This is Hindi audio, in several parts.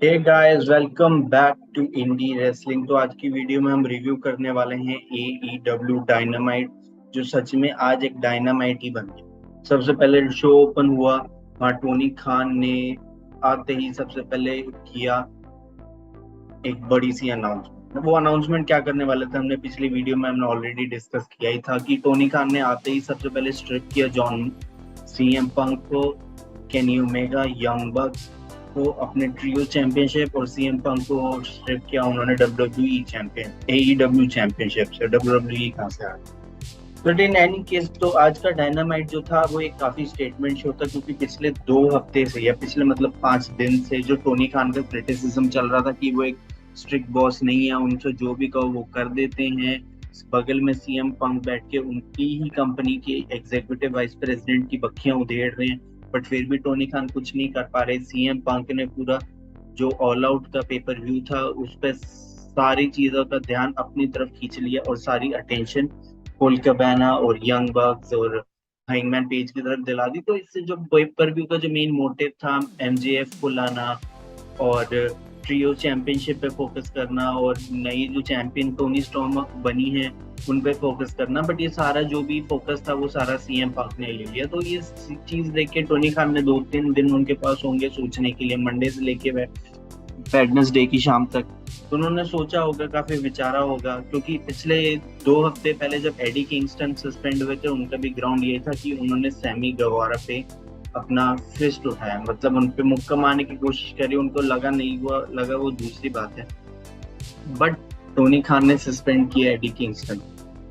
Hey guys, welcome back to Indie wrestling. तो आज की वीडियो में हम रिव्यू करने वाले हैं AEW डायनामाइट, जो सच में आज एक डायनामाइट ही बन गया। सबसे पहले शो ओपन हुआ, वहाँ टोनी खान ने आते ही सबसे पहले किया एक बड़ी सी अनाउंसमेंट। वो अनाउंसमेंट क्या करने वाले थे, हमने पिछली वीडियो में हमने ऑलरेडी डिस्कस किया ही था कि टोनी खान ने आते ही सबसे पहले स्ट्रिप किया जॉन CM पंक को, केनी ओमेगा, यंग बक्स को अपने ट्रियो चैंपियनशिप, और CM पंक को स्ट्रिप किया उन्होंने WWE चैंपियन AEW चैंपियनशिप से। WWE कहाँ से आ गया? बट इन एनी केस, तो आज का डायनामाइट जो था वो एक काफी स्टेटमेंट शो था, क्योंकि पिछले 2 हफ्ते से या पिछले मतलब 5 दिन से जो टोनी खान का क्रिटिसिज्म चल रहा था कि वो एक स्ट्रिक्ट बॉस नहीं है, उनसे जो भी कहो वो कर देते हैं। बगल में CM पंक बैठ के उनकी ही कंपनी के एग्जीक्यूटिव वाइस प्रेसिडेंट की बखियां उधेड़ रहे हैं, बट फिर भी टोनी खान कुछ नहीं कर पा रहे। CM पंक ने पूरा जो ऑल आउट का पेपर व्यू था उस पर सारी चीजों का ध्यान अपनी तरफ खींच लिया और सारी अटेंशन कोल कैबाना और यंग बक्स और हैंगमैन पेज की तरफ दिला दी। तो इससे जो पेपर व्यू का जो मेन मोटिव था, MJF को लाना और ट्रियो चैंपियनशिप पे फोकस करना और नई जो चैंपियन टोनी स्टॉर्म बनी है उन पे फोकस करना, बट ये सारा जो भी फोकस था वो सारा CM पंक ने ले लिया। तो ये चीज देख के टोनी खान ने 2-3 दिन उनके पास होंगे सोचने के लिए, मंडे से लेके वेडनेसडे की शाम तक। तो उन्होंने सोचा होगा, काफी विचारा होगा, क्योंकि पिछले 2 हफ्ते पहले जब एडी किंगस्टन सस्पेंड हुए थे उनका भी ग्राउंड ये था कि उन्होंने सैमी गवारा पे अपना फिस्ट उठाया, मतलब उन पे मुक्का मारने की कोशिश करी, उनको लगा नहीं हुआ, लगा वो दूसरी बात है। बट टोनी खान ने सस्पेंड किया एडी किंगस्टन।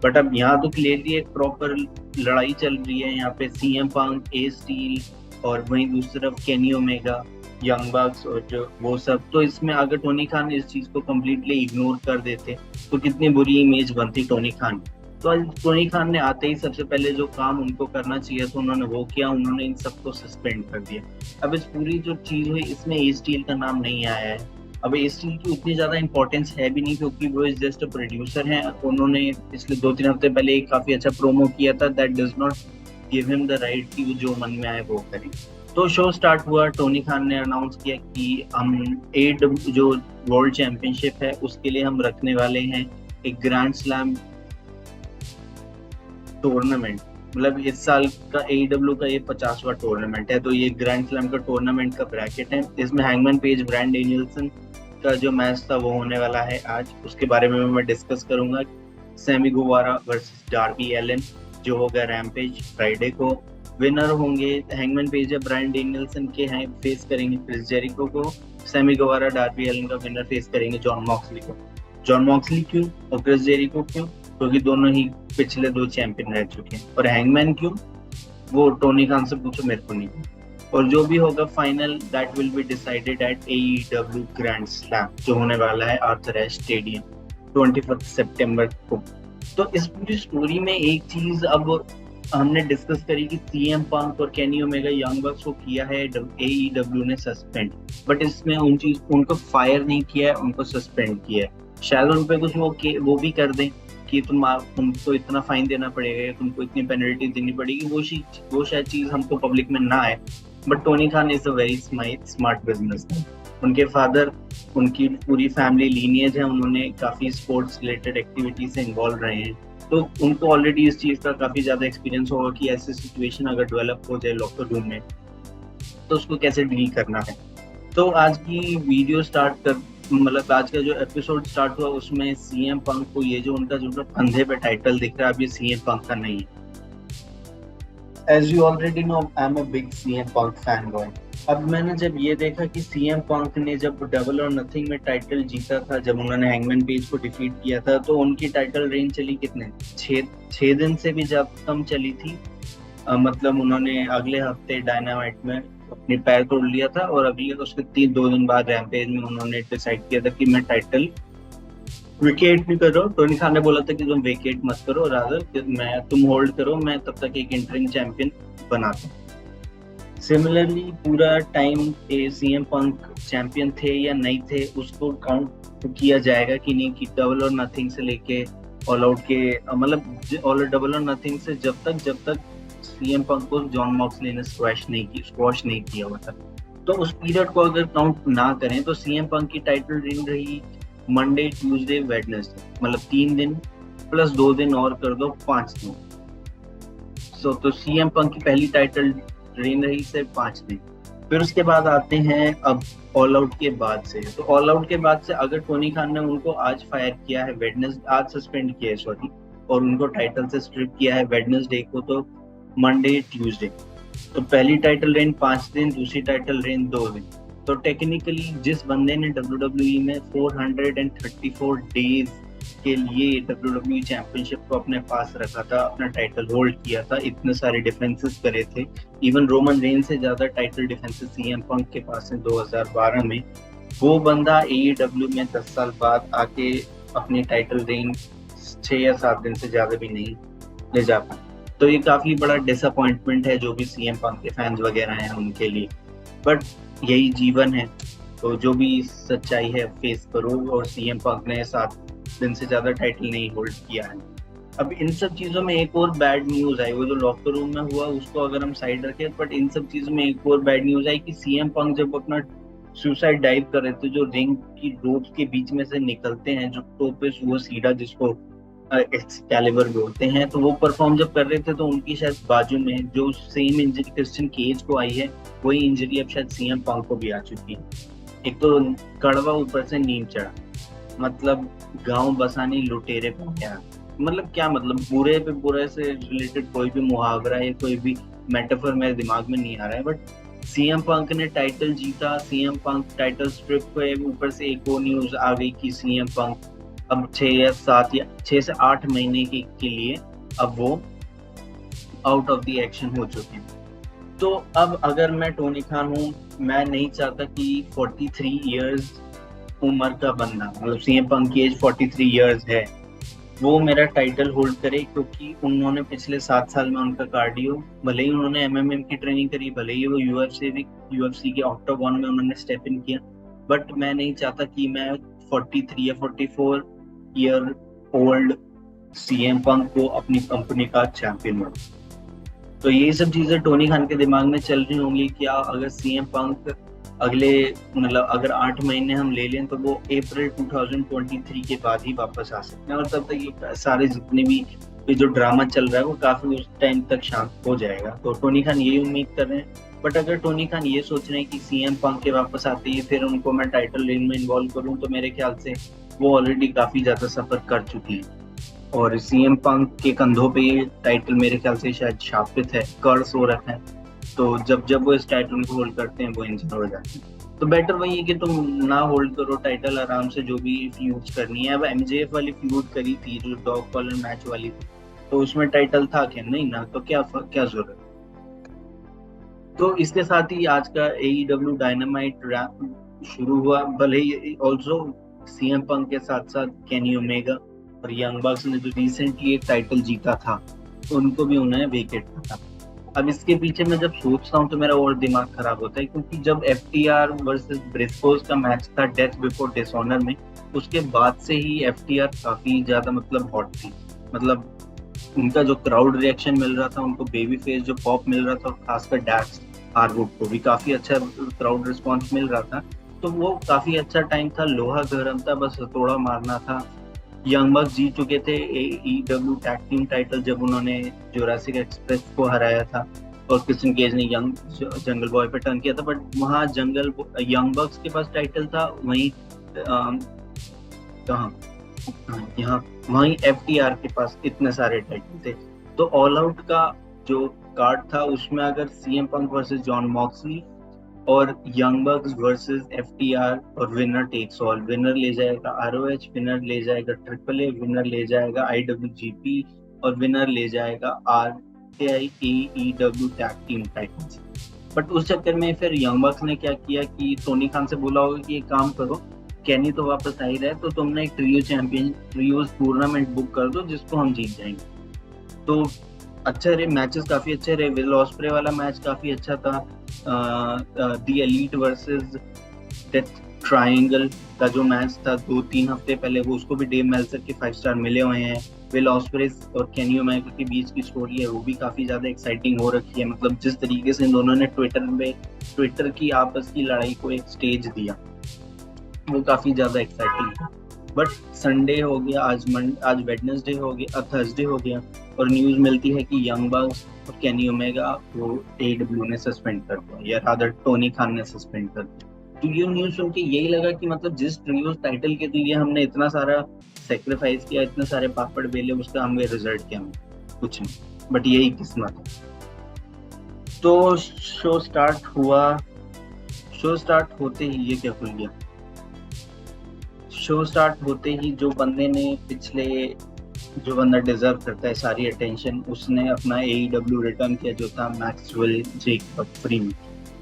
बट अब यहाँ तो क्लियरली एक प्रॉपर लड़ाई चल रही है यहाँ पे, CM पंक, ए स्टील और वहीं दूसरी तरफ केनी ओमेगा, यंग बक्स और जो वो सब। तो इसमें अगर टोनी खान इस चीज को कम्प्लीटली इग्नोर कर देते तो कितनी बुरी इमेज बनती टोनी खान। तो आज टोनी खान ने आते ही सबसे पहले जो काम उनको करना चाहिए था उन्होंने वो किया, उन्होंने इन सबको सस्पेंड कर दिया। अब इस पूरी जो चीज हुई इसमें ए स्टील का नाम नहीं आया है। अब ए स्टील की उतनी ज्यादा इंपॉर्टेंस है भी नहीं, क्योंकि वो जस्ट प्रोड्यूसर हैं। उन्होंने पिछले 2-3 हफ्ते पहले एक काफी अच्छा प्रोमो किया था, that does not give him the right कि वो जो मन में आए वो करें। तो शो स्टार्ट हुआ, टोनी खान ने अनाउंस किया कि हम जो वर्ल्ड चैंपियनशिप है उसके लिए हम रखने वाले हैं एक ग्रैंड स्लैम टूर्नामेंट। मतलब इस साल का AEW का ये 50वां टूर्नामेंट है, तो ये ग्रैंड स्लैम का टूर्नामेंट का ब्रैकेट है। इसमें हैंगमैन पेज, ब्रायन डेनियल्सन का जो मैच था वो होने वाला है आज, उसके बारे में मैं डिस्कस करूंगा। सैमी गुवारा वर्सेस डार्बी एलन जो होगा रैम्पेज फ्राइडे को। विनर होंगे हैंगमैन पेज या ब्रायन डेनियल्सन के हैं, फेस करेंगे क्रिस जेरिको को। सैमी गुवारा डार्बी एलन का विनर फेस करेंगे जॉन मॉक्सली को। जॉन मॉक्सली क्यों और क्रिस जेरिको क्यों? क्योंकि दोनों ही पिछले 2 चैंपियन रह चुके हैं। और हैंगमैन क्यों? वो टोनी खान से पूछो, मेरे को नहीं। और जो भी होगा final, that will be decided at AEW grand slam जो होने वाला है आर्थर एश स्टेडियम 21 सितंबर को। तो इस पूरी स्टोरी में एक चीज अब हमने डिस्कस करी कि CM पंक और केनी ओमेगा, यंग बक्स को किया है AEW ने सस्पेंड, बट इसमें उनको फायर नहीं किया है, उनको सस्पेंड किया है। शायद उन पे कुछ वो भी कर दें कि तुमको इतना फाइन देना पड़ेगा, तुमको इतनी पेनल्टी देनी पड़ेगी, वो शायद चीज हमको पब्लिक में ना आए। But Tony Khan is a very smart businessman. उनके फादर, उनकी पूरी फैमिली लीनियज है, उन्होंने काफी स्पोर्ट्स रिलेटेड एक्टिविटी से इन्वॉल्व रहे हैं, तो उनको ऑलरेडी इस चीज का काफी ज्यादा एक्सपीरियंस होगा कि ऐसी सिचुएशन अगर डेवलप हो जाए लॉकर रूम में तो उसको कैसे डील करना है। तो आज की वीडियो मतलब आज का जो एपिसोड स्टार्ट हुआ उसमें CM पंक को ये जो उनका जो कंधे पे टाइटल दिख रहा है, अभी CM पंक का नहीं है। As you already know, I am a big CM Punk fan boy. अब मैंने जब ये देखा कि CM पंक ने जब डबल और नथिंग में टाइटल जीता था, जब उन्होंने हैंगमैन पेज को डिफीट किया था, तो उनकी टाइटल रेंज चली कितने, 6 दिन से भी ज्यादा कम चली थी। मतलब उन्होंने अगले हफ्ते डायनामाइट में अपनी पैर तोड़ लिया था, और अगले उसके 2 दिन बाद रैम्पेज में उन्होंने डिसाइड किया था कि मैं टाइटल विकेट नहीं कर रहा हूँ। टोनी खान ने बोला था कि तुम विकेट मत करो, रादर तुम होल्ड करो, मैं तब तक एक इंटरिम चैंपियन बनाता हूँ। सिमिलरली पूरा टाइम CM पंक चैंपियन थे या नहीं थे उसको काउंट किया जाएगा कि नहीं, कि डबल और नथिंग से लेके ऑल आउट के, मतलब ऑल डबल और नथिंग से जब तक CM पंक को जॉन मॉक्सली ने स्क्वैश नहीं किया हुआ था। तो उस पीरियड को अगर काउंट ना करें तो सीएम पंक की टाइटल रेन रही मंडे, ट्यूसडे, वेडनेसडे, मतलब 3 दिन प्लस 2 दिन और कर दो 5 दिन। तो सीएम पंक की पहली टाइटल रेन रही सिर्फ 5 दिन। फिर उसके बाद आते हैं अब ऑल आउट के बाद से। तो ऑल आउट के बाद से अगर टोनी खान ने उनको आज फायर किया है, वेडनेसडे आज सस्पेंड किया है सॉरी, और उनको टाइटल से स्ट्रिप किया है वेडनेसडे को, तो मंडे, ट्यूसडे, तो पहली टाइटल रेन 5 दिन, दूसरी टाइटल रेन 2 दिन। तो टेक्निकली जिस बंदे ने WWE में 434 डेज के लिए WWE चैंपियनशिप को अपने पास रखा था, अपना टाइटल होल्ड किया था, इतने सारे डिफेंसेस करे थे, इवन रोमन रेन से ज्यादा टाइटल डिफेंसेस सीएम पंक के पास है 2012 में, वो बंदा AEW में 10 साल बाद आके अपनी टाइटल रेन 6 या 7 दिन से ज्यादा भी नहीं ले जा पाए। तो ये काफी बड़ा डिसअपॉइंटमेंट है जो भी सीएम पंक के फैंस वगैरह हैं उनके लिए, बट यही जीवन है, तो जो भी सच्चाई है फेस करो। और सीएम पंक ने 7 दिन से ज्यादा टाइटल नहीं होल्ड किया है। अब इन सब चीजों में एक और बैड न्यूज आई, वो जो लॉकर रूम में हुआ उसको अगर हम साइड रखें, बट इन सब चीजों में एक और बैड न्यूज आई कि सीएम पंक जब अपना सुसाइड डाइव कर रहे थे, जो रिंग की रोप के बीच में से निकलते हैं, जो टोपेस वो सीधा जिसको एक्सकैलिबर बोलते हैं, तो वो परफॉर्म जब कर रहे थे तो उनकी शायद बाजू में जो सेम इंजरी क्रिश्चियन केज को आई है, वही इंजरी अब शायद सीएम पंक को भी आ चुकी है। एक तो कड़वा ऊपर से नीम चढ़ा, मतलब गांव बसानी लुटेरे को क्या, मतलब क्या, मतलब बुरे पे बुरे से रिलेटेड कोई भी मुहावरा है, कोई भी मेटाफर मेरे दिमाग में नहीं आ रहा है। बट सीएम पंक ने टाइटल जीता, सीएम पंक टाइटल स्ट्रिप पे ऊपर से एक और न्यूज आ गई कि सीएम पंक अब 6 से 8 महीने के लिए अब वो आउट ऑफ द एक्शन हो चुके हैं। तो अब अगर मैं टोनी खान हूँ, मैं नहीं चाहता कि 43 इयर्स उम्र का बंदा, मतलब सीएम पंक की एज 43 इयर्स है, वो मेरा टाइटल होल्ड करे, क्योंकि उन्होंने पिछले 7 साल में उनका कार्डियो, भले ही उन्होंने एमएमएम की ट्रेनिंग करी, भले ही वो यूएफसी के ऑक्टागन में उन्होंने स्टेप इन किया, बट मैं नहीं चाहता कि मैं 43 या 44 ईयर ओल्ड सीएम पंक को अपनी कंपनी का चैंपियन बनाऊं। तो ये सब चीजें टोनी खान के दिमाग में चल रही होंगी, क्या अगर सीएम पंक अगले, मतलब अगर 8 महीने हम ले लें तो वो अप्रैल 2023 के बाद ही वापस आ सकते हैं, और तब तक ये सारे जितने भी ये जो ड्रामा चल रहा है वो काफी उस टाइम तक शांत हो जाएगा। तो टोनी खान यही उम्मीद कर रहे हैं। बट अगर टोनी खान ये सोच रहे हैं कि सीएम पंक के वापस आते ही फिर उनको मैं टाइटल रेन में इन्वॉल्व करूं, तो मेरे ख्याल से वो ऑलरेडी काफी ज्यादा सफर कर चुकी है, और सीएम पंक के कंधों पे ये टाइटल मेरे ख्याल से शायद शापित है, कर्स हो रखा है। तो जब वो इस टाइटल को होल्ड करते हैं वो इंजर हो जाते हैं। तो बेटर वही है कि तुम ना होल्ड करो टाइटल, आराम से जो भी फ्यूज करनी है। अब एमजेएफ वाली फ्यूज करी थी जो डॉग कॉलर मैच वाली थी, तो उसमें टाइटल था क्या? नहीं ना, तो क्या जरूरत। तो इसके साथ ही आज का AEW डायनामाइट शुरू हुआ। भले ही ऑल्सो सीएम पंक के साथ साथ केनी ओमेगा और यंग बक्स ने जो रिसेंटली एक टाइटल जीता था, तो उनको भी उन्हें वेकेट था। अब इसके पीछे मैं जब सोचता हूँ तो मेरा और दिमाग खराब होता है, क्योंकि जब FTR वर्सेस ब्रिस्कोस का मैच था डेथ बिफोर डिसऑनर में, उसके बाद से ही FTR काफी ज्यादा मतलब हॉट थी। मतलब उनका जो क्राउड रिएक्शन मिल रहा था, उनको बेबी फेस जो पॉप मिल रहा था, और खासकर डैक्स हार्वुड को भी काफी अच्छा क्राउड रिस्पॉन्स मिल रहा था। तो वो काफी अच्छा टाइम था, लोहा गर्म था, बस हथौड़ा मारना था। यंग बक्स जीत चुके थे AEW टैग टीम टाइटल जब उन्होंने जुरासिक एक्सप्रेस को हराया था, और क्रिश्चियन केज ने जंगल बॉय पे टर्न किया था। बट वहाँ यंग बक्स के पास टाइटल था, वहीं वहीं FTR के पास इतने सारे टाइटल थे। तो ऑल आउट का जो कार्ड था उसमें अगर CM Punk versus John Moxley और यंग बक्स वर्सेस FTR, और विनर टेक्स ऑल, विनर ले जाएगा ROH, विनर ले जाएगा AAA, विनर ले जाएगा IWGP, और विनर ले जाएगा RKI AEW tag team titles. But उस चक्कर में फिर यंग बक्स ने क्या किया कि टोनी खान से बोला होगा कि एक काम करो, केनी तो वापस आ ही रहा है, तो तुमने एक ट्रियो टूर्नामेंट बुक कर दो जिसको हम जीत जाएंगे। तो अच्छा रहे, मैचेस काफी अच्छे रहे। विल ऑस्प्रे वाला मैच काफी अच्छा था। The elite versus death triangle का जो मैच था 2-3 हफ्ते पहले, वो उसको भी डेव मेल्सर के 5 स्टार मिले हुए हैं। विल ऑस्प्रे और केनी ओमेगा के बीच की स्टोरी है, वो भी काफी ज्यादा एक्साइटिंग हो रखी है। मतलब जिस तरीके से इन दोनों ने ट्विटर में ट्विटर की आपस की लड़ाई को एक स्टेज दिया, वो काफी ज्यादा एक्साइटिंग था। बट संडे हो गया, आज वेडनेसडे हो गया, थर्सडे हो गया, और न्यूज मिलती है कि यंग बग्स और केनी ओमेगा वो एडब्ल्यू ने सस्पेंड कर दिया, या रादर टोनी खान ने सस्पेंड कर दिया। तो ये न्यूज सुन के यही लगा कि मतलब जिस ट्रियोस टाइटल के लिए हमने इतना सारा सेक्रीफाइस किया, इतने सारे पापड़ बेले, उसका हमें रिजल्ट क्या मिला? कुछ नहीं, बट यही किस्मत है। तो शो स्टार्ट होते ही ये क्या खुल गया, शो स्टार्ट होते ही जो बंदा डिजर्व करता है सारी अटेंशन, उसने अपना AEW रिटर्न किया, जो था मैक्सवेल जेकब फ्रीमैन।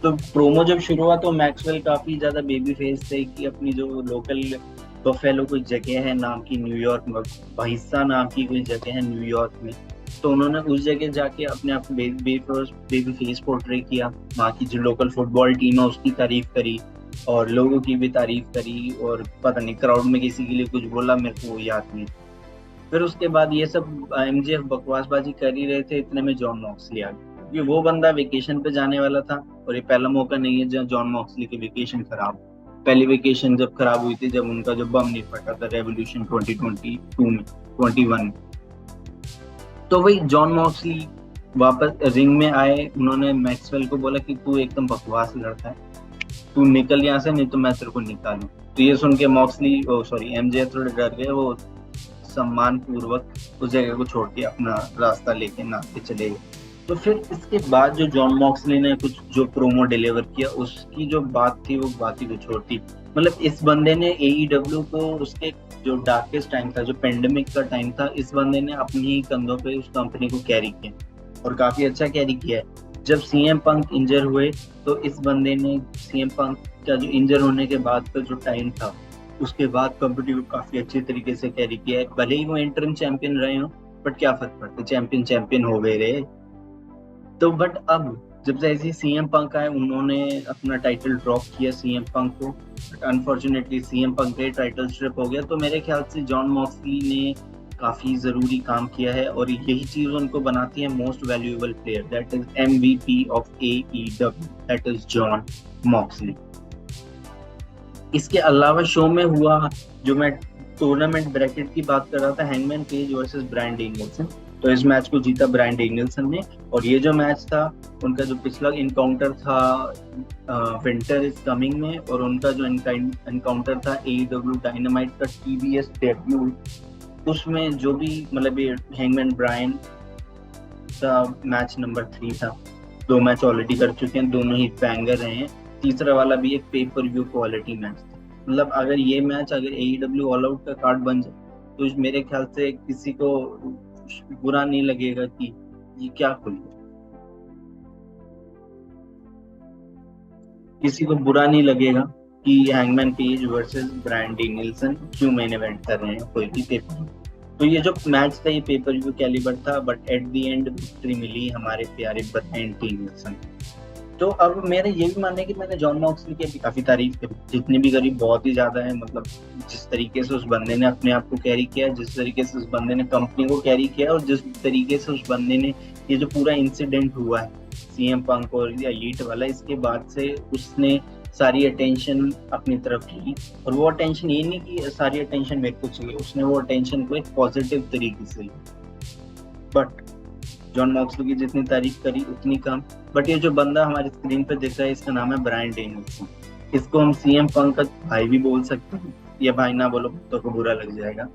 तो प्रोमो जब शुरू हुआ तो मैक्सवेल काफी ज्यादा बेबी फेस थे कि अपनी जो लोकल बफेलो कोई जगह है नाम की, न्यूयॉर्क में बाहिस्सा नाम की कोई जगह है न्यूयॉर्क में, तो उन्होंने उस जगह जाके अपने आप को बेबी फेस पोर्ट्रे किया, वहाँ की जो लोकल फुटबॉल टीम है उसकी तारीफ करी और लोगों की भी तारीफ करी, और पता नहीं क्राउड में किसी के लिए कुछ बोला, मेरे को याद नहीं। फिर उसके बाद ये सब MJF बकवासबाजी कर ही रहे थे, इतने में जॉन मॉक्सली आ गया, क्योंकि वो बंदा वेकेशन पे जाने वाला था, और ये पहला मौका नहीं है जब जॉन मॉक्सली की वेकेशन खराब। पहली वेकेशन जब खराब हुई थी जब उनका जो बम नहीं फटा था रेवोल्यूशन 2022 में, 21। तो वही जॉन मॉक्सली वापस रिंग में आए, उन्होंने मैक्सवेल को बोला कि तू एकदम बकवास लड़का है, तू निकल यहाँ से, नहीं तो मैं तेरे को निकालूं। तो ये सुन के MJF थोड़े डर गए, वो सम्मान पूर्वक उस जगह को छोड़ के अपना रास्ता लेके नाचते चले गए। तो फिर इसके बाद जो जॉन मॉक्सली ने कुछ जो प्रोमो डिलीवर किया, उसकी जो बात थी वो बात ही कुछ और थी। मतलब इस बंदे ने AEW को उसके जो डार्केस्ट टाइम था, जो पेंडेमिक का टाइम था, इस बंदे ने अपनी ही कंधों पे उस कंपनी को कैरी किया, और काफी अच्छा कैरी किया है। जब CM पंक इंजर हुए तो इस बंदे ने CM पंक का जो इंजर होने के बाद का जो टाइम था, उसके बाद कंपनी को काफी अच्छे तरीके से कैरी किया है। भले ही वो इंटरिम चैंपियन रहे हो, बट क्या फर्क पड़ता है, चैंपियन हो गए रहे। तो बट अब जब से ऐसे CM पंक आए, उन्होंने अपना टाइटल ड्रॉप किया CM पंक को, बट अनफॉर्चुनेटली CM पंक का टाइटल स्ट्रिप हो गया। तो मेरे ख्याल से जॉन मॉक्सली ने काफी जरूरी काम किया है, और यही चीज उनको बनाती है most valuable player, that is MVP of AEW, that is John Moxley. इसके अलावा शो में हुआ, जो मैं टूर्नामेंट ब्रैकेट की बात कर रहा था, हैंगमैन पेज वर्सेस ब्रायन डेनियल्सन, तो इस मैच को जीता ब्रायन डेनियल्सन ने। और ये जो मैच था, उनका जो पिछला इनकाउंटर था विंटर इज कमिंग में, और उनका जो इनकाउंटर था AEW डायनामाइट का TBS डेब्यू, उसमें जो भी मतलब ये हैंगमैन ब्रायन का मैच नंबर 3 था। 2 मैच ऑलरेडी कर चुके हैं, दोनों ही बैंगर रहे हैं, तीसरा वाला भी एक पेपर व्यू क्वालिटी मैच था। मतलब अगर ये मैच अगर AEW ऑल आउट का कार्ड बन जाए, तो मेरे ख्याल से किसी को बुरा नहीं लगेगा कि ये क्या खुल, किसी को बुरा नहीं लगेगा कि हैंगमैन पेज वर्सेस ब्रायन डेनियल्सन क्यों मेन इवेंट कर रहे हैं कोई भी पेपर। तो ये जो मैच था ये पेपर व्यू कैलिबर था, but at the end victory मिली हमारे प्यारे ब्रायन डेनियल्सन। तो अब मेरा ये भी मानना है कि मैंने जॉन मॉक्सली की भी काफी तारीफ करी, जितनी भी करी बहुत ही ज्यादा है। मतलब जिस तरीके से उस बंदे ने अपने आप को कैरी किया, जिस तरीके से उस बंदे ने कंपनी को कैरी किया, और जिस तरीके से उस बंदे ने ये जो पूरा इंसिडेंट हुआ है CM पंक और एलीट वाला, इसके बाद से उसने सारी अटेंशन अपनी तरफ ली। और वो अटेंशन ये नहीं कि सारी अटेंशन मेरे को चाहिए, उसने वो अटेंशन को एक पॉजिटिव तरीके से ली। बट जॉन मॉक्सली की जितनी तारीफ करी उतनी कम। बट ये जो बंदा हमारे स्क्रीन पे दिख रहा है, इसका नाम है ब्रायन डेनियल्सन। इसको हम CM पंक का भाई भी बोल सकते हैं, या भाई ना बोलो तो को बुरा लग जाएगा।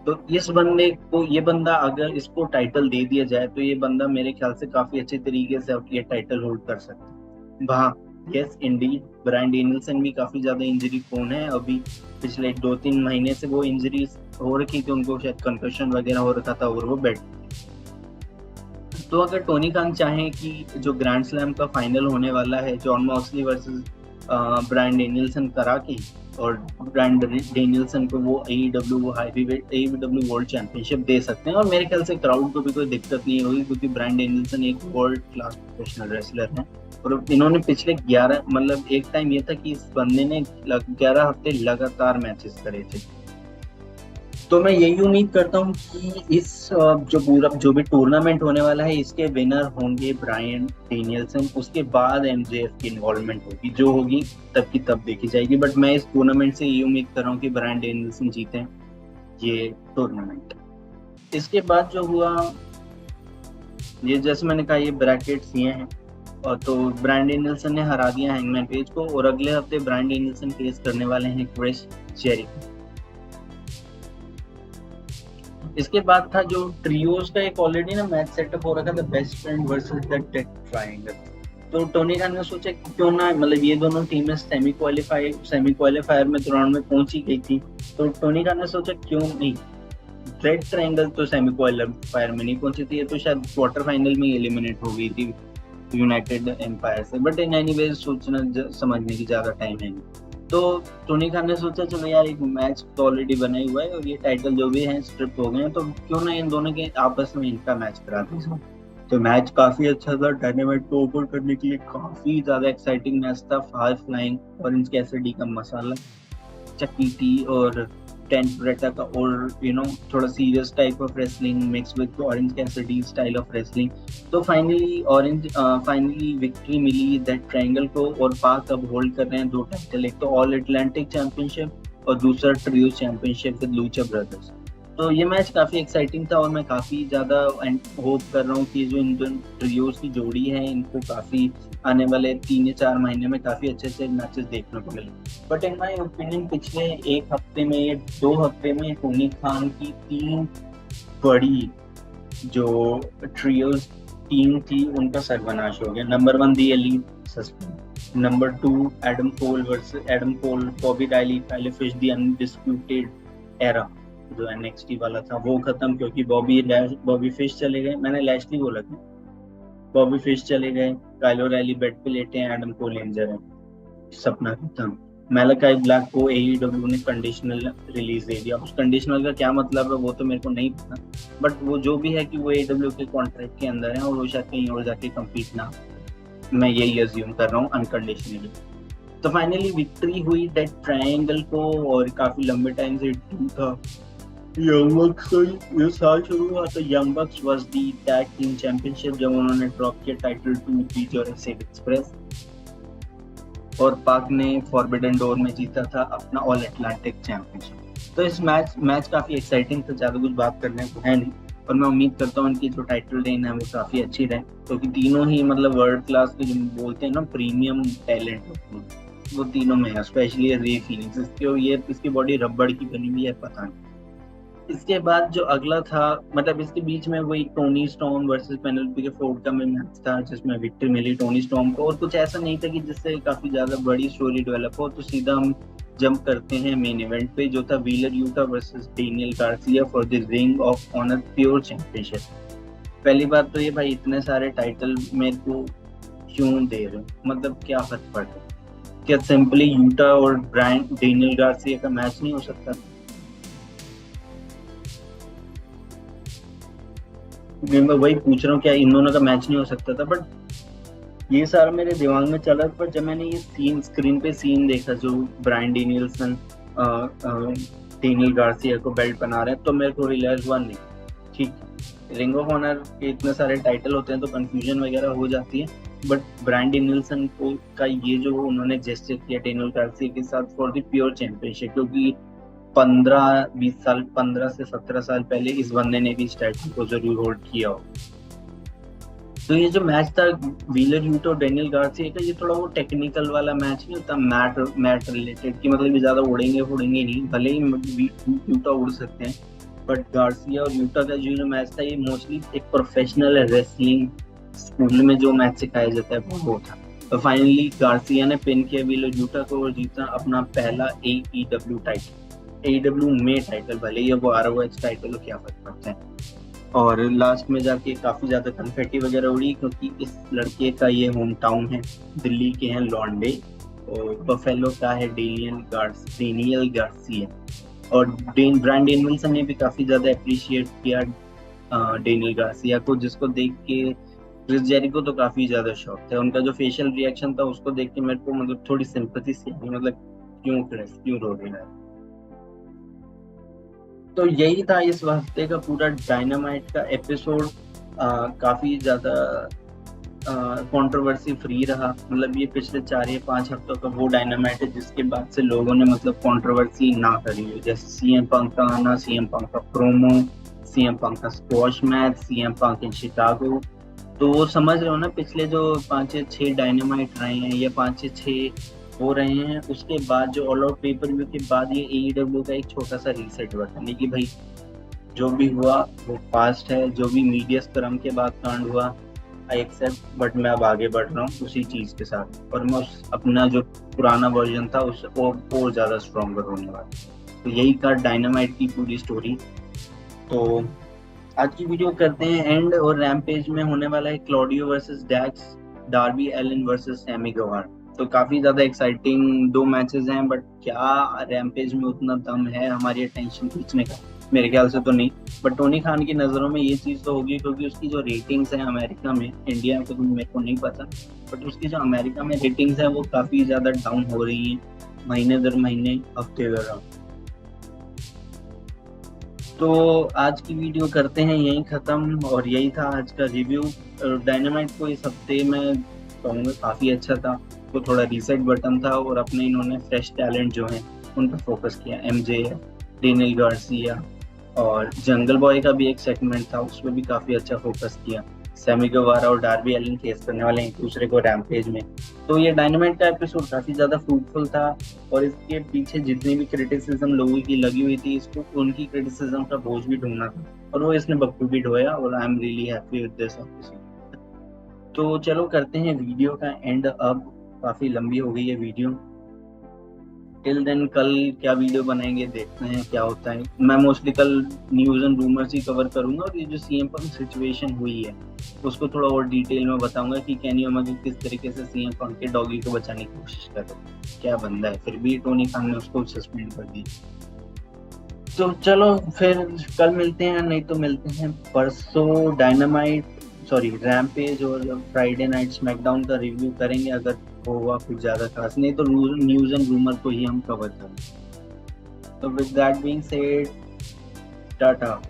तो इस बंदे को, ये बंदा अगर इसको टाइटल दे दिया जाए, तो ये बंदा मेरे ख्याल से काफी अच्छे तरीके से ये टाइटल होल्ड कर सकता है। हाँ, यस इंडीड, ब्रायन डेनियल्सन भी काफी ज्यादा इंजरी प्रोन है। अभी पिछले 2-3 महीने से वो इंजरी हो रखी थी, उनको शायद कंकशन वगैरह हो रखा था, और वो बेड। तो अगर टोनी खान चाहे कि जो ग्रैंड स्लैम का फाइनल होने वाला है John Moxley versus Bryan Danielson करा के, और ब्रायन डेनियल्सन को वो AEW हाईवेट AEW वर्ल्ड चैंपियनशिप दे सकते हैं, और मेरे ख्याल से क्राउड को भी कोई दिक्कत नहीं होगी, क्योंकि ब्रायन डेनियल्सन एक वर्ल्ड क्लास प्रोफेशनल रेसलर है। और इन्होंने पिछले 11 मतलब एक टाइम ये था कि इस बंदे ने 11 हफ्ते लगातार मैचेस करे थे। तो मैं यही उम्मीद करता हूँ कि इस जो भी टूर्नामेंट होने वाला है इसके विनर होंगे ब्रायन डेनियलसन, उसके बाद एमजेएफ की इन्वॉल्वमेंट होगी, जो होगी तब की तब देखी जाएगी। बट मैं इस टूर्नामेंट से ये उम्मीद कर रहा हूँ कि ब्रायन डेनियलसन जीते ये टूर्नामेंट। इसके बाद जो हुआ, ये जैसे मैंने कहा, ये ब्रैकेट्स ये हैं। और तो ब्रायन डेनियलसन ने हरा दिया हैंगमैन पेज को, और अगले हफ्ते ब्रायन डेनियलसन फेस करने वाले हैं क्रिस जेरिको। इसके बाद था जो ट्रियोज का एक ऑलरेडी ना मैच सेटअप हो रखा था, best friend versus the death triangle. तो टोनी खान ने सोचा कि क्यों ना, मतलब ये दोनों टीमें सेमी क्वालिफायर में तो राउंड में पहुंच ही गई थी, तो टोनी खान ने सोचा क्यों नहीं, डेथ ट्रायंगल तो सेमी क्वालिफायर में नहीं पहुंची थी, ये तो शायद क्वार्टर फाइनल में एलिमिनेट हो गई थी यूनाइटेड एम्पायर से। बट इन एनीवेज सोचना समझने की ज्यादा टाइम है नहीं। तो टोनी खान ने सोचा चलो यार, एक मैच तो ऑलरेडी बना ही हुआ है और ये टाइटल जो भी है स्ट्रिप हो गए हैं, तो क्यों ना इन दोनों के आपस में इनका मैच कराते हैं। तो मैच काफी अच्छा था, डायनामाइट को ओवर करने के लिए काफी ज्यादा एक्साइटिंग मैच था। फायर फ्लाइंग, ऑरेंज कैसिडी का मसाला, चकीटी और टेंट ब्रेटा का, और थोड़ा serious type of wrestling mix with Orange Cassidy style of wrestling. तो फाइनली विक्ट्री मिली दैट ट्रायंगल को, और पाक अब होल्ड कर रहे हैं दो टाइटल, एक तो ऑल अटलांटिक चैंपियनशिप और दूसरा trio championship with Lucha brothers. तो ये मैच काफी एक्साइटिंग था, और मैं काफी ज्यादा होप कर रहा हूँ कि जो इन दोनों ट्रियोज की जोड़ी है इनको काफी आने वाले 3 या 4 महीने में काफी अच्छे अच्छे मैचेस देखने को मिले। बट इन माई ओपिनियन पिछले एक हफ्ते में या 2 हफ्ते में टोनी खान की 3 बड़ी जो ट्रियोज टीम थी उनका सर्वनाश हो गया। Number 1 the Elite suspend, number 2 Adam Cole versus Adam Cole, Bobby Reilly, Kyle Fish, the Undisputed Era जो एनएक्सटी वाला था वो खत्म, क्योंकि बॉबी फिश चले गए, मैंने लैशली बोला था, बॉबी फिश चले गए, काइलो रैली बेड पे लेटे हैं, एडम कोल इंजर है, सपना खत्म। मैलाकाई ब्लैक को एईडब्ल्यू ने कंडीशनल रिलीज दे दिया। उस कंडीशनल का क्या मतलब है वो तो मेरे को नहीं पता, बट वो जो भी है कि वो एईडब्ल्यू के कॉन्ट्रैक्ट के अंदर है और वो शायद कहीं और जाके कम्पीट ना, मैं यही अज्यूम कर रहा हूँ अनकंडीशनली। तो फाइनली विक्ट्री हुई डेथ ट्रायंगल को, और काफी लंबे टाइम से टीम था यंग बक्स। ये साल शुरू हुआ तो young box was the tag team championship, जब उन्होंने ड्रॉप किया टाइटल टू बीच और सेव एक्सप्रेस, और पाक ने फॉरबिडन डोर में जीता था अपना ऑल अटलांटिक चैंपियनशिप। तो इस मैच काफी एक्साइटिंग था, ज्यादा कुछ बात करने को है नहीं, और मैं उम्मीद करता हूँ इनकी जो टाइटल रेन है वो काफी अच्छी रहे, क्योंकि तीनों ही मतलब वर्ल्ड क्लास के जो बोलते हैं ना प्रीमियम टैलेंट होते हैं वो तीनों में है, स्पेशली रे फीनिक्स। इसकी बॉडी रबड़ की बनी हुई है, पता नहीं। इसके बाद जो अगला था, मतलब इसके बीच में वही Tony storm versus Penelope Ford का मैच था, जिसमें विक्ट्री मिली टोनी स्टॉर्म को, और कुछ ऐसा नहीं था कि जिससे काफी ज्यादा बड़ी स्टोरी डेवलप हो। तो सीधा हम जंप करते हैं मेन इवेंट पे, जो था Wheeler Yuta versus Daniel Garcia for the Ring of Honor pure championship. पहली बात तो ये भाई, इतने सारे टाइटल मेरे को क्यों दे रहे हो, मतलब क्या फर्क पड़ रहा है? क्या सिंपली यूटा और ब्रायन डेनियल गार्सिया का मैच नहीं हो सकता? मैं वही पूछ रहा हूँ, क्या इन दोनों का मैच नहीं हो सकता था? बट ये सारा मेरे दिमाग में चला, पर जब मैंने ये सीन स्क्रीन पे सीन देखा जो ब्रायन डेनियलसन डेनियल गार्सिया को बेल्ट बना रहे हैं, तो मेरे को रियलाइज हुआ नहीं, ठीक, रिंग ऑफ ऑनर के इतने सारे टाइटल होते हैं तो कंफ्यूजन वगैरह हो जाती है, बट ब्रायन डेनियलसन को का ये जो उन्होंने जेस्चर किया डेनियल गार्सिया के साथ फॉर द प्योर चैंपियनशिप, क्योंकि 15 से 17 साल पहले इस बंदे ने भी इस टाइटल को जरूर होल्ड किया हो। तो ये जो मैच था व्हीलर यूटा और डेनियल गार्सिया का, ये थोड़ा वो टेक्निकल वाला मैच नहीं होता, मैट रिलेटेड, की मतलब ज्यादा उड़ेंगे नहीं, भले ही यूटा उड़ सकते हैं, बट गार्सिया और यूटा का जो मैच था ये मोस्टली एक प्रोफेशनल रेसलिंग स्कूल में जो मैच सिखाया जाता है वो था। तो फाइनली गार्सिया ने पिन किया व्हीलर यूटा को और जीता अपना पहला AEW टाइटल। AEW में टाइटल, भले ही वो ROH टाइटल हो, क्या फर्क पड़ता है। और लास्ट में जाके काफी ज्यादा कन्फेटी वगैरह उड़ी, क्योंकि इस लड़के का ये होम टाउन है, दिल्ली के हैं लॉन्डे, और बफेलो का है डेनियल गार्सिया। और ब्रायन डेनियलसन ने भी काफी ज्यादा अप्रिशिएट किया डेनियल गार्सिया को, जिसको देख के क्रिस जेरिको तो काफी ज्यादा शॉक था। उनका जो फेशियल रिएक्शन था उसको देख के मेरे को मतलब थोड़ी सिंपैथी सी, मतलब क्यों रो रहे हैं। तो यही था इस हफ्ते का पूरा डायनामाइट का एपिसोड। काफी ज्यादा कंट्रोवर्सी फ्री रहा। मतलब ये पिछले 4 या 5 हफ्तों का वो डायनामाइट है जिसके बाद से लोगों ने मतलब कंट्रोवर्सी ना करी हो। जैसे सीएम पंक का आना, सीएम पंक का प्रोमो, सीएम पंक का squash match, CM Punk in Chicago. तो वो समझ रहे हो ना, पिछले जो 5 या 6 डायनामाइट रहे हैं या 5 या 6 हो रहे हैं, उसके बाद जो ऑल आउट पेपर व्यू के बाद ये एईडब्ल्यू का एक छोटा सा रीसेट बटन है कि भाई जो भी हुआ वो पास्ट है। जो भी मीडिया स्क्रम के बाद कांड हुआ आई एक्सेप्ट, बट मैं अब आगे बढ़ रहा हूँ उसी चीज के साथ, और मैं उस अपना जो पुराना वर्जन था उससे और ज्यादा स्ट्रॉन्गर होने वाला। तो यही था डायनामाइट की पूरी स्टोरी। तो आज की वीडियो करते हैं एंड, और रैमपेज में होने वाला है क्लॉडियो वर्सेस डैक्स, डार्बी एलिन वर्सेस सैमी गवार। तो काफी ज्यादा एक्साइटिंग 2 मैचेस हैं, बट क्या रैमपेज में उतना दम है हमारी अटेंशन खींचने का? मेरे ख्याल से तो नहीं। बट टोनी खान की नज़रों में ये चीज़ तो होगी क्योंकि उसकी जो रेटिंग्स हैं अमेरिका में, इंडिया में तो मेरे को नहीं पता, बट उसकी जो अमेरिका में रेटिंग्स हैं वो काफ़ी ज़्यादा डाउन हो रही हैं महीने दर महीने, हफ्ते दर हफ्ते। तो आज की वीडियो करते हैं यहीं ख़त्म, और यही था आज का रिव्यू। डायनामाइट को इस हफ्ते में कहूँगा काफ़ी अच्छा था। तो थोड़ा रीसेट बटन था और अपने इन्होंने फ्रेश टैलेंट जो है उन पर फोकस किया। एमजे, डेनियल गार्सिया और जंगल बॉय का भी एक सेगमेंट था, उसमें भी काफी अच्छा फोकस किया। सैमी गवारा और डार्बी एलिन फेस करने वाले हैं एक दूसरे को रैमपेज में। तो ये डायनामाइट का एपिसोड काफी ज्यादा फ्रूटफुल था, और इसके पीछे जितनी भी क्रिटिसिज्म लोगों की लगी हुई थी, इसको उनकी क्रिटिसिज्म का बोझ भी ढूंढना था, और वो इसने बखूबी ढोया, और I am really happy with this episode. तो चलो करते हैं वीडियो का एंड अब। काफी लंबी हो गई है वीडियो। टिल देन कल क्या वीडियो बनाएंगे, देखते हैं क्या होता है। मैं मोस्टली कल news and rumours he cover करूंगा, और ये जो सीएम पंक सिचुएशन हुई है उसको थोड़ा और डिटेल में बताऊंगा कि कैनी ओमेगा किस तरीके से सीएम पंक के डॉगी को बचाने की कोशिश कर रहे हैं। क्या बंदा है, फिर भी टोनी खान ने उसको सस्पेंड कर दिया। तो चलो फिर कल मिलते हैं, नहीं तो मिलते हैं परसों डायनामाइट, सॉरी रैमपेज और फ्राइडे नाइट स्मैकडाउन का रिव्यू करेंगे, अगर होगा कुछ ज्यादा खास। नहीं तो न्यूज एंड रूमर को ही हम कवर करेंगे। तो with that being said, Tata.